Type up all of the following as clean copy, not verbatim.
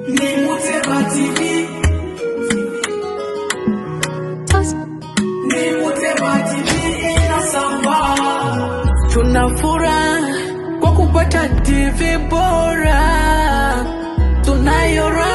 Ni Muteba TV. Ni Muteba TV inasamba. Tunafuraha kwa kupata TV bora. Tunayora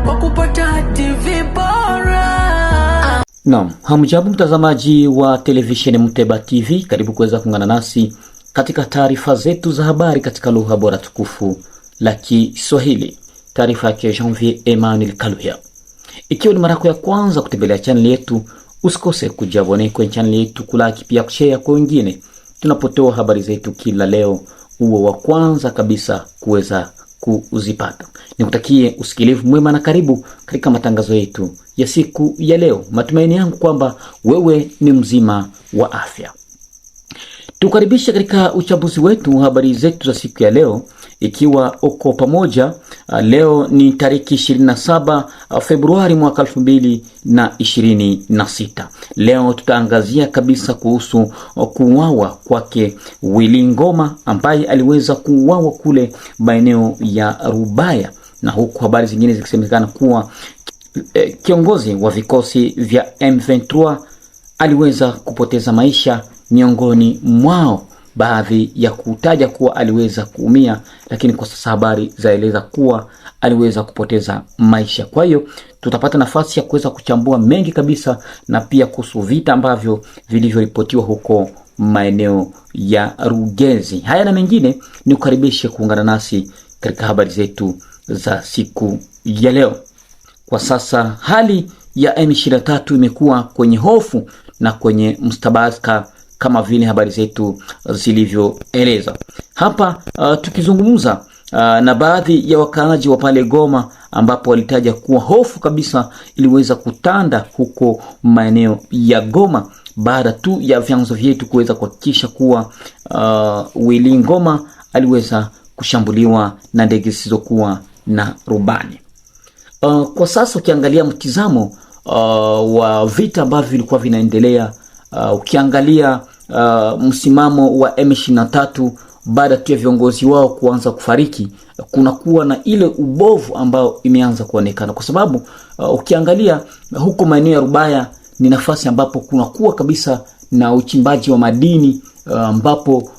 kwa kupata TV bora. Naam, hamjambo mtazamaji wa televisheni Muteba TV, karibu kuweza kuungana nasi katika taarifa zetu za habari katika lugha bora tukufu la Kiswahili. Taarifa ya Janvier Emmanuel Kaluya. Ikiwa ni mara yako ya kwanza kutembelea channel yetu, usikose kujabone kwenye channel yetu, kulaki pia kushare kwa wengine. Tunapotoa habari zetu kila leo, uwe wa kwanza kabisa kuweza kuzipata. Nikutakie usikilivu mwema na karibu katika matangazo yetu ya siku ya leo. Matumaini yangu kwamba wewe ni mzima wa afya. Tukaribisha katika uchambuzi wetu habari zetu za siku ya leo, ikiwa uko pamoja. Leo ni tariki 27 Februari mwaka 2026. Leo tutaangazia kabisa kuhusu kuuawa kwake Willy Ngoma, ambaye aliweza kuuawa kule maeneo ya Rubaya, na huku habari zingine zikisemekana kuwa kiongozi wa vikosi vya M23 aliweza kupoteza maisha, miongoni mwao baadhi ya kutaja kuwa aliweza kuumia, lakini kwa sasa habari zaeleza kuwa aliweza kupoteza maisha. Kwa hiyo tutapata nafasi ya kuweza kuchambua mengi kabisa, na pia kuhusu vita ambavyo vilivyoripotiwa huko maeneo ya Rugezi. Haya na mengine ni kukaribisha kuungana nasi katika habari zetu za siku ya leo. Kwa sasa hali ya M23 imekuwa kwenye hofu na kwenye mstabaka, kama vile habari zetu zilivyoeleza. Hapa tukizungumza na baadhi ya wakaaji wa pale Goma, ambapo walitaja kuwa hofu kabisa iliweza kutanda huko maeneo ya Goma baada tu ya vyanzo vyetu kuweza kuhakikisha kuwa Willy Ngoma aliweza kushambuliwa na ndege zisizokuwa na rubani. Kwa sasa ukiangalia mtizamo wa vita ambavyo vilikuwa vinaendelea, ukiangalia msimamo wa M23 baada tu ya viongozi wao kuanza kufariki, kuna kuwa na ile ubovu ambao imeanza kuonekana, kwa sababu ukiangalia huko maeneo ya Rubaya ni nafasi ambapo kuna kuwa kabisa na uchimbaji wa madini, ambapo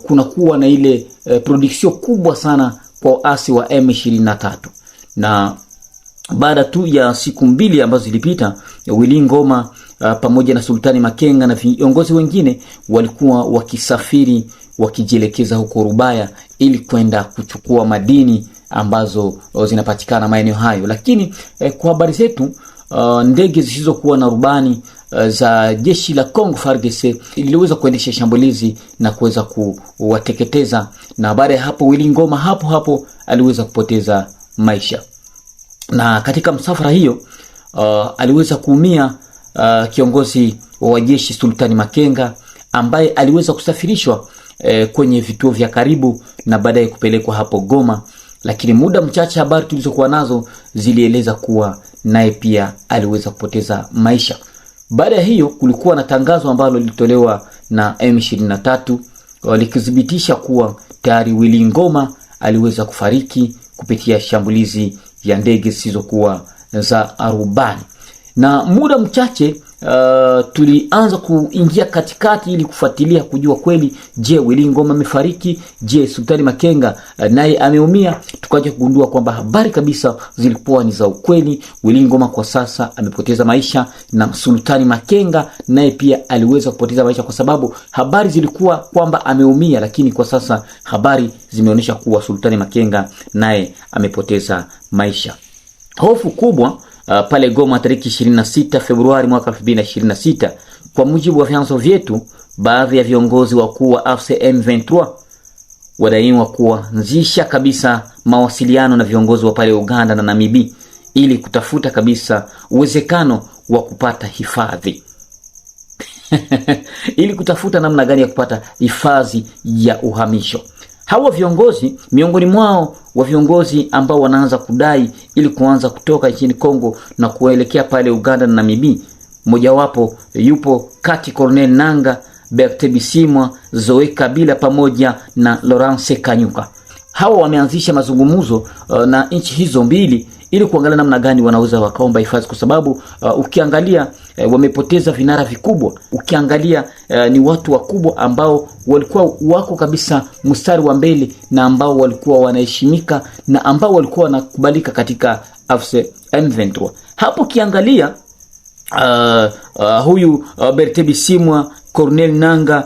kuna kuwa na ile production kubwa sana kwa asi wa M23. Na baada tu ya siku mbili ambazo zilipita, Willy Ngoma pamoja na Sultani Makenga na viongozi wengine walikuwa wakisafiri wakijielekeza huko Rubaya ili kwenda kuchukua madini ambazo zinapatikana maeneo hayo. Lakini kwa habari zetu, ndege zisizokuwa na rubani za jeshi la Congo FARDC iliweza kuendesha shambulizi na kuweza kuwateketeza, na baada ya hapo Willy Ngoma hapo aliweza kupoteza maisha. Na katika msafara hiyo aliweza kuumia kiongozi wa jeshi Sultani Makenga, ambaye aliweza kusafirishwa kwenye vituo vya karibu na baadaye kupelekwa hapo Goma. Lakini muda mchache habari tulizokuwa nazo zilieleza kuwa naye pia aliweza kupoteza maisha. Baada ya hiyo kulikuwa na tangazo ambalo lilitolewa na M23 likithibitisha kuwa tayari Willy Ngoma aliweza kufariki kupitia shambulizi ya ndege zisizokuwa za rubani. Na muda mchache tulianza kuingia katikati ili kufuatilia kujua kweli, je, Willy Ngoma amefariki? Je, Sultani Makenga naye ameumia? Tukaja kugundua kwamba habari kabisa zilikuwa ni za ukweli. Willy Ngoma kwa sasa amepoteza maisha, na Sultani Makenga naye pia aliweza kupoteza maisha, kwa sababu habari zilikuwa kwamba ameumia, lakini kwa sasa habari zimeonyesha kuwa Sultani Makenga naye amepoteza maisha. Hofu kubwa pale Goma tariki 26 Februari mwaka 2026. Kwa mujibu wa vyanzo vyetu, baadhi ya viongozi wakuu wa AFC M23 wadaiwa kuanzisha kabisa mawasiliano na viongozi wa pale Uganda na Namibia ili kutafuta kabisa uwezekano wa kupata hifadhi. Ili kutafuta namna gani ya kupata hifadhi ya uhamisho. Hawa viongozi, miongoni mwao wa viongozi ambao wanaanza kudai ili kuanza kutoka nchini Kongo na kuelekea pale Uganda na Namibia, mmoja wapo yupo Kati Cornel Nanga, Berthe Bisimwa, Zoe Kabila pamoja na Laurence Kanyuka. hawa wameanzisha mazungumzo na nchi hizo mbili ili kuangalia namna gani wanaweza wakaomba hifadhi, kwa sababu ukiangalia wamepoteza vinara vikubwa. Ukiangalia ni watu wakubwa ambao walikuwa wako kabisa mstari wa mbele na ambao walikuwa wanaheshimika na ambao walikuwa wanakubalika katika AFC M23. Hapo kiangalia huyu Bertrand Bisimwa, Corneille Nangaa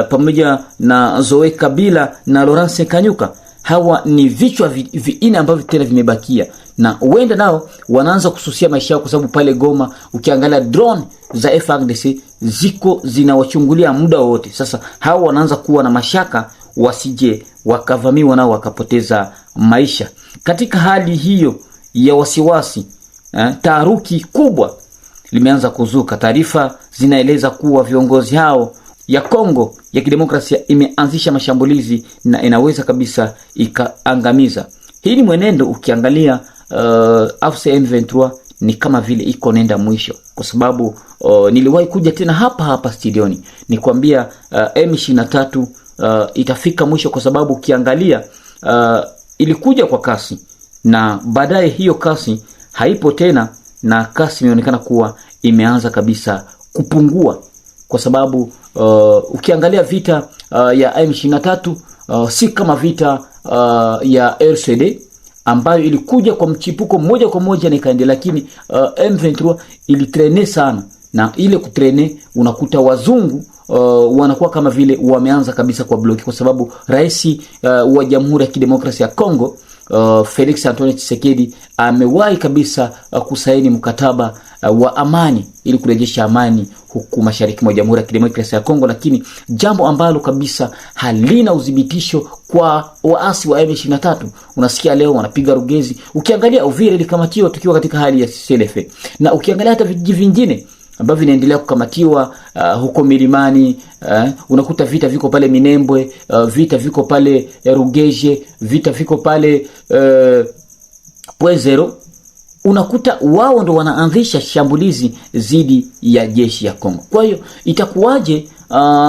pamoja na Zoe Kabila na Laurent Kanyuka, hawa ni vichwa viine ambavyo tena vimebakia, na huenda nao wanaanza kususia maisha yao, kwa sababu pale Goma ukiangalia drone za FARDC ziko zinawachungulia muda wote. Sasa hawa wanaanza kuwa na mashaka wasije wakavamiwa nao wakapoteza maisha. Katika hali hiyo ya wasiwasi, taharuki kubwa limeanza kuzuka. Taarifa zinaeleza kuwa viongozi hao ya Kongo ya Kidemokrasia imeanzisha mashambulizi na inaweza kabisa ikaangamiza. Hii ni mwenendo ukiangalia AFC M23 ni kama vile iko nenda mwisho, kwa sababu niliwahi kuja tena hapa studioni nikwambia M23 itafika mwisho, kwa sababu ukiangalia ilikuja kwa kasi na baadaye hiyo kasi haipo tena, na kasi imeonekana kuwa imeanza kabisa kupungua, kwa sababu ukiangalia vita ya M23 si kama vita ya RCD ambayo ilikuja kwa mchipuko moja kwa moja na ikaendelea, lakini M23 ilitrene sana, na ile kutrene unakuta wazungu wanakuwa kama vile wameanza kabisa kwa bloki, kwa sababu rais wa Jamhuri ya Kidemokrasia ya Kongo Felix Antoine Tshisekedi amewahi kabisa kusaini mkataba wa amani ili kurejesha amani huku mashariki mwa Jamhuri ya Kidemokrasia ya Kongo, lakini jambo ambalo kabisa halina udhibitisho kwa waasi wa M23. Unasikia leo wanapiga Rugezi, ukiangalia Uvira ilikamatiwa tukiwa katika hali ya selefe, na ukiangalia hata vijiji vingine ambavyo vinaendelea kukamatiwa huko milimani, unakuta vita viko pale Minembwe, vita viko pale Rugeje, vita viko pale Pwezero. Unakuta wao ndo wanaanzisha shambulizi zidi ya jeshi ya Kongo. Kwa hiyo itakuwaje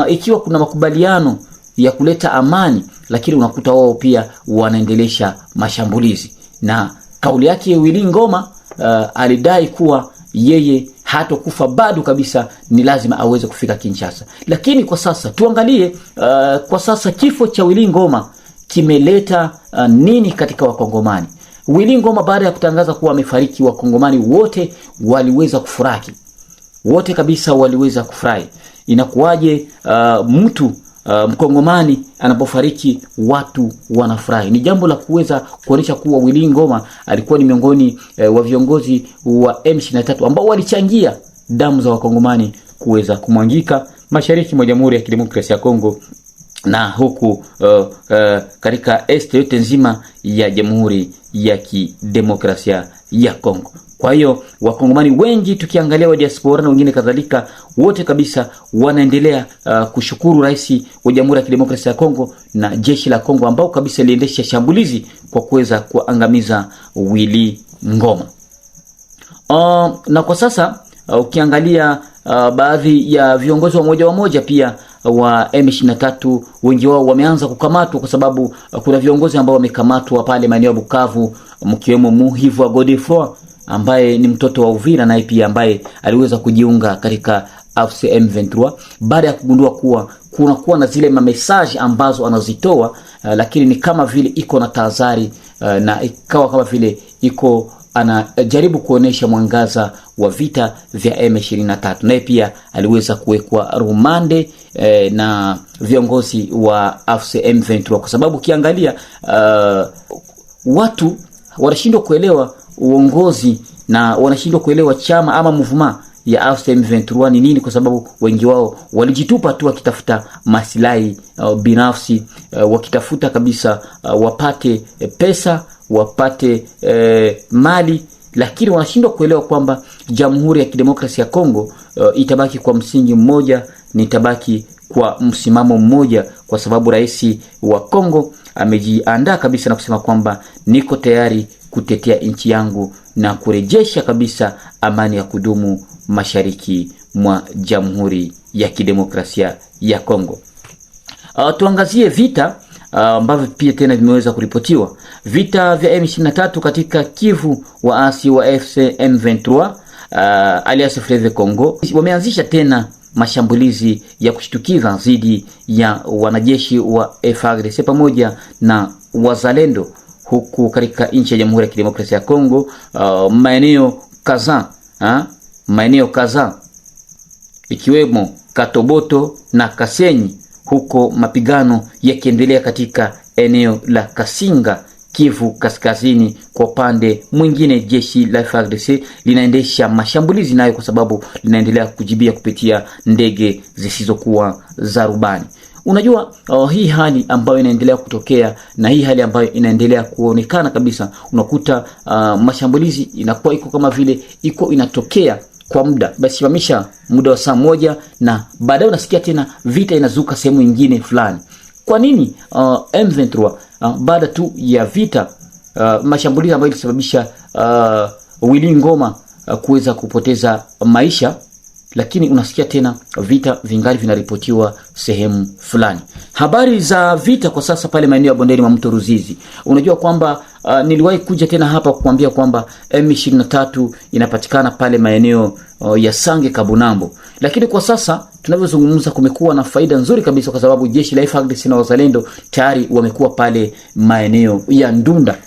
ikiwa kuna makubaliano ya kuleta amani, lakini unakuta wao pia wanaendelesha mashambulizi? Na kauli yake Willy Ngoma alidai kuwa yeye hatakufa bado kabisa, ni lazima aweze kufika Kinshasa. Lakini kwa sasa tuangalie kwa sasa kifo cha Willy Ngoma kimeleta nini katika wakongomani. Willy Ngoma baada ya kutangaza kuwa amefariki, wakongomani wote waliweza kufurahi. Wote kabisa waliweza kufurahi. Inakuwaje mtu mkongomani anapofariki watu wanafurahi? Ni jambo la kuweza kuonyesha kuwa Willy Ngoma alikuwa ni miongoni wa viongozi wa M23 ambao walichangia damu za wakongomani kuweza kumwangika mashariki mwa Jamhuri ya Kidemokrasia ya Kongo na huku katika este yote nzima ya Jamhuri ya Kidemokrasia ya Kongo. Kwa hiyo wakongomani wengi tukiangalia wa diaspora na wengine kadhalika, wote kabisa wanaendelea kushukuru rais wa Jamhuri ya Kidemokrasia ya Kongo na jeshi la Kongo ambao kabisa liendesha shambulizi kwa kuweza kuangamiza Willy Ngoma. Na kwa sasa ukiangalia baadhi ya viongozi wa moja pia wa M23 wengi wao wameanza kukamatwa, kwa sababu kuna viongozi ambao wamekamatwa pale maeneo ya Bukavu, mkiwemo Muhivu wa Godefroid ambaye ni mtoto wa Uvira, naye pia ambaye aliweza kujiunga katika AFC M23 baada ya kugundua kuwa kunakuwa na zile message ambazo anazitoa, lakini ni kama vile iko na tahadhari na ikawa kama vile iko anajaribu kuonesha mwangaza wa vita vya M23. Naye pia aliweza kuwekwa rumande na viongozi wa AFC M23, kwa sababu ukiangalia watu wanashindwa kuelewa uongozi na wanashindwa kuelewa chama ama movement ya AFC M23 ni nini, kwa sababu wengi wao walijitupa tu wakitafuta maslahi binafsi, wakitafuta kabisa wapate pesa, wapate mali, lakini wanashindwa kuelewa kwamba Jamhuri ya Kidemokrasia ya Kongo itabaki kwa msingi mmoja, ni tabaki kwa msimamo mmoja, kwa sababu rais wa Kongo amejiandaa kabisa na kusema kwamba niko tayari kutetea nchi yangu na kurejesha kabisa amani ya kudumu mashariki mwa Jamhuri ya Kidemokrasia ya Kongo. Tuangazie vita ambavyo pia tena vimeweza kuripotiwa. Vita vya M23 katika Kivu, waasi wa FC M23 alias Fleuve Congo wameanzisha tena mashambulizi ya kushtukiza dhidi ya wanajeshi wa FARDC pamoja na wazalendo huku katika nchi ya Jamhuri ya Kidemokrasia ya Kongo. Maeneo kadhaa ikiwemo Katoboto na Kasenyi, huko mapigano yakiendelea katika eneo la Kasinga, Kivu Kaskazini. Kwa upande mwingine, jeshi la FARDC linaendesha mashambulizi nayo kwa sababu linaendelea kujibia kupitia ndege zisizokuwa za rubani. Unajua hii hali ambayo inaendelea kutokea na hii hali ambayo inaendelea kuonekana kabisa, unakuta mashambulizi inakuwa iko kama vile iko inatokea kwa muda, basi simamisha muda wa saa moja na baadaye unasikia tena vita inazuka sehemu nyingine fulani. Kwa nini M23 baada tu ya vita mashambulizi ambayo ilisababisha Willy Ngoma kuweza kupoteza maisha, lakini unasikia tena vita vingali vinaripotiwa sehemu fulani? Habari za vita kwa sasa pale maeneo ya bondeni mwa mto Ruzizi. Unajua kwamba niliwahi kuja tena hapa kukuambia kwamba M23 inapatikana pale maeneo ya Sange Kabunambo, lakini kwa sasa tunavyozungumza kumekuwa na faida nzuri kabisa, kwa sababu jeshi la FARDC na wazalendo tayari wamekuwa pale maeneo ya Ndunda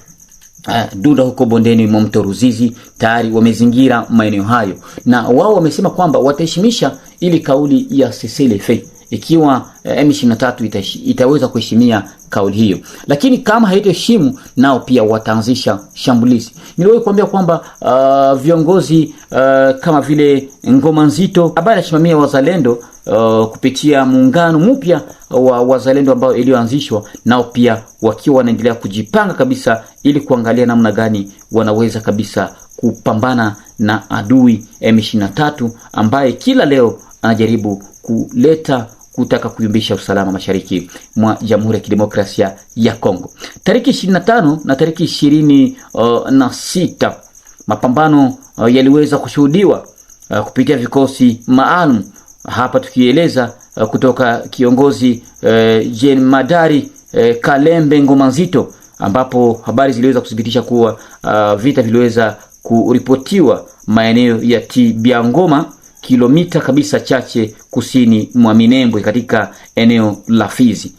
huko bondeni mwa mto Ruzizi, tayari wamezingira maeneo hayo, na wao wamesema kwamba wataheshimisha ili kauli ya CCLF ikiwa M23 itaweza kuheshimia kauli hiyo, lakini kama haitoheshimu nao pia wataanzisha shambulizi. Niliwahi kuambia kwamba viongozi kama vile Ngoma Nzito habari asimamia wazalendo kupitia muungano mpya wa wazalendo ambao iliyoanzishwa, nao pia wakiwa wanaendelea kujipanga kabisa ili kuangalia namna gani wanaweza kabisa kupambana na adui M23 ambaye kila leo anajaribu kutaka kuyumbisha usalama mashariki mwa Jamhuri ya Kidemokrasia ya Kongo. Tariki 25 na tariki 26 mapambano yaliweza kushuhudiwa kupitia vikosi maalum, hapa tukieleza kutoka kiongozi Jemadari Kalembe Ngoma Nzito, ambapo habari ziliweza kudhibitisha kuwa vita viliweza kuripotiwa maeneo ya Tibiangoma, kilomita kabisa chache kusini mwa Minembwe katika eneo la Fizi.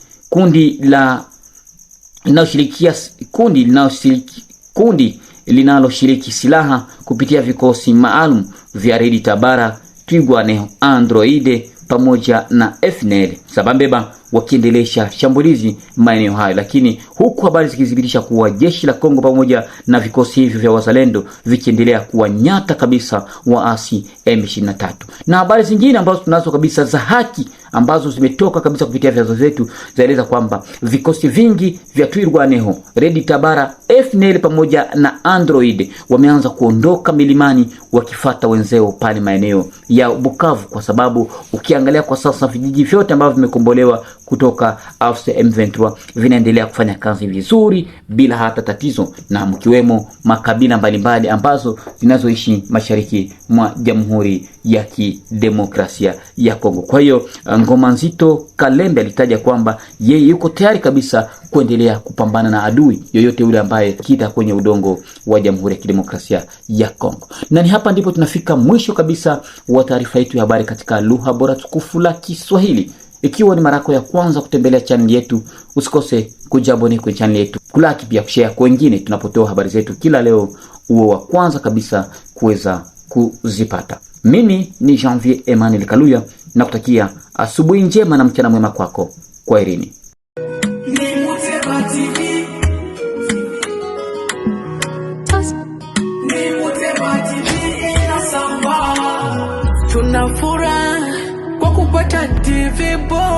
Kundi linaloshiriki silaha kupitia vikosi maalum vya Red Tabara, Twigwane Androide pamoja na FNL Sabambeba wakiendelesha shambulizi maeneo hayo, lakini huku habari zikidhibitisha kuwa jeshi la Kongo pamoja na vikosi hivyo vya wazalendo vikiendelea kuwanyata kabisa waasi M23. Na habari zingine ambazo tunazo kabisa za haki ambazo zimetoka kabisa kupitia vyanzo vyetu zaeleza kwamba vikosi vingi vya Twirwaneho, Red Tabara, FNL pamoja na Android wameanza kuondoka milimani wakifata wenzao pale maeneo ya Bukavu, kwa sababu ukiangalia kwa sasa vijiji vyote ambavyo vimekombolewa kutoka AFC M23 vinaendelea kufanya kazi vizuri bila hata tatizo, na mkiwemo makabila mbalimbali ambazo zinazoishi mashariki mwa Jamhuri ya Kidemokrasia ya Kongo. Kwa hiyo Ngoma Nzito Kalembe alitaja kwamba yeye yuko tayari kabisa kuendelea kupambana na adui yoyote yule ambaye kita kwenye udongo wa Jamhuri ya Kidemokrasia ya Kongo. Na ni hapa ndipo tunafika mwisho kabisa wa taarifa yetu ya habari katika lugha bora tukufu la Kiswahili. Ikiwa ni mara yako ya kwanza kutembelea channel yetu, usikose kujabone kwenye channel yetu, kulaki pia kushare kwa wengine tunapotoa habari zetu kila leo, uwe wa kwanza kabisa kuweza kuzipata. Mimi ni Janvier Emmanuel Kaluya, na kutakia asubuhi njema na mchana mwema kwako. Kwaherini. Tunafurahi kwa kupata TV bora.